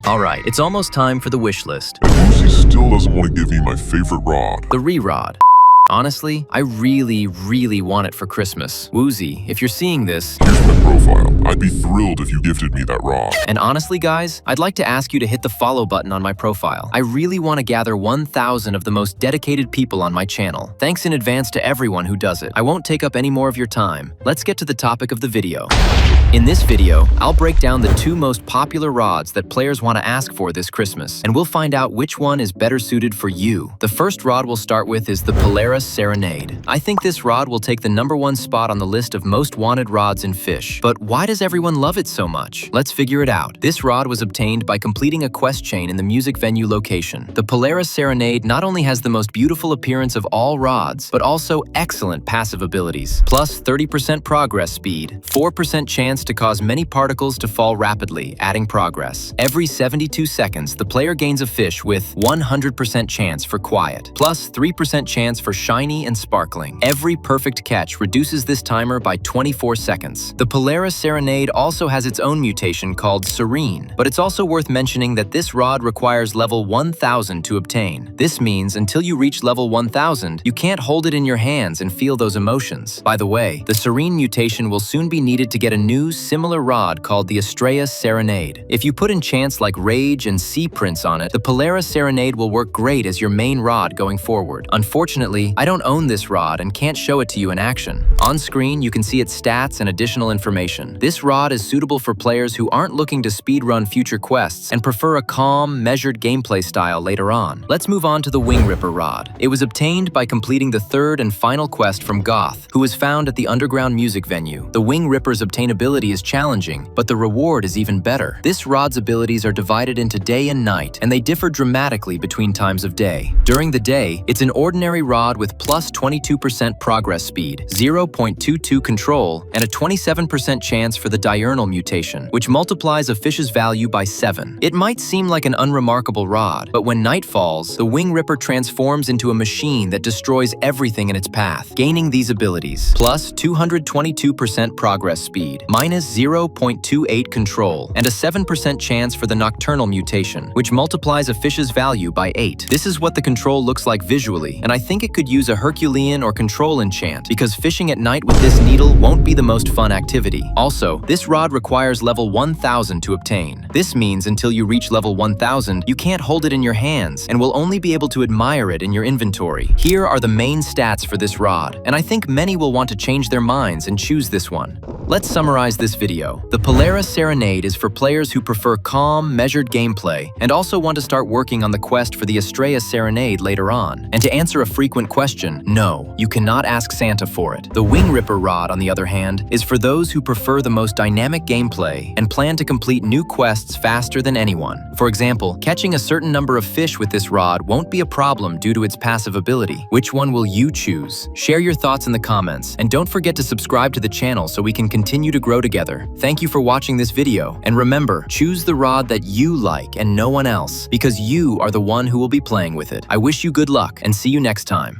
Alright, it's almost time for the wish list. And Lucy still doesn't want to give me my favorite rod. The re-rod. Honestly, I really want it for Christmas. Woozy, if you're seeing this, Here's my profile. I'd be thrilled if you gifted me that rod. and honestly guys, I'd like to ask you to hit the follow button on my profile. I really want to gather 1,000 of the most dedicated people on my channel. Thanks in advance to everyone who does it. I won't take up any more of your time. Let's get to the topic of the video. In this video, I'll break down the 2 most popular rods that players want to ask for this Christmas, and we'll find out which one is better suited for you. The first rod we'll start with is the Polaris Serenade. I think this rod will take the #1 spot on the list of most wanted rods in Fish. But why does everyone love it so much? Let's figure it out. This rod was obtained by completing a quest chain in the music venue location. The Polaris Serenade not only has the most beautiful appearance of all rods, but also excellent passive abilities. Plus 30% progress speed, 4% chance to cause many particles to fall rapidly, adding progress. Every 72 seconds, the player gains a fish with 100% chance for quiet, plus 3% chance for shiny and sparkling. Every perfect catch reduces this timer by 24 seconds. The Polaris Serenade also has its own mutation called Serene, but it's also worth mentioning that this rod requires level 1000 to obtain. This means until you reach level 1000, you can't hold it in your hands and feel those emotions. By the way, the Serene mutation will soon be needed to get a new, similar rod called the Estrella Serenade. If you put enchants like Rage and Sea Prince on it, the Polaris Serenade will work great as your main rod going forward. Unfortunately, I don't own this rod and can't show it to you in action. On screen, you can see its stats and additional information. This rod is suitable for players who aren't looking to speedrun future quests and prefer a calm, measured gameplay style later on. Let's move on to the Wing Ripper rod. It was obtained by completing the 3rd and final quest from Goth, who was found at the underground music venue. The Wing Ripper's obtainability is challenging, but the reward is even better. This rod's abilities are divided into day and night, and they differ dramatically between times of day. During the day, it's an ordinary rod with plus 22% progress speed, 0.22 control, and a 27% chance for the diurnal mutation, which multiplies a fish's value by 7. It might seem like an unremarkable rod, but when night falls, the Wing Ripper transforms into a machine that destroys everything in its path, gaining these abilities. Plus 222% progress speed, minus 0.28 control, and a 7% chance for the nocturnal mutation, which multiplies a fish's value by 8. This is what the control looks like visually, and I think it could use a Herculean or control enchant, because fishing at night with this needle won't be the most fun activity. Also, this rod requires level 1000 to obtain. This means until you reach level 1000, you can't hold it in your hands, and will only be able to admire it in your inventory. Here are the main stats for this rod, and I think many will want to change their minds and choose this one. Let's summarize this video. The Polaris Serenade is for players who prefer calm, measured gameplay, and also want to start working on the quest for the Estrella Serenade later on. And to answer a frequent question, no, you cannot ask Santa for it. The Wing Ripper rod, on the other hand, is for those who prefer the most dynamic gameplay and plan to complete new quests faster than anyone. For example, catching a certain number of fish with this rod won't be a problem due to its passive ability. Which one will you choose? Share your thoughts in the comments, and don't forget to subscribe to the channel so we can continue to grow together. Thank you for watching this video, and remember, choose the rod that you like and no one else, because you are the one who will be playing with it. I wish you good luck, and see you next time.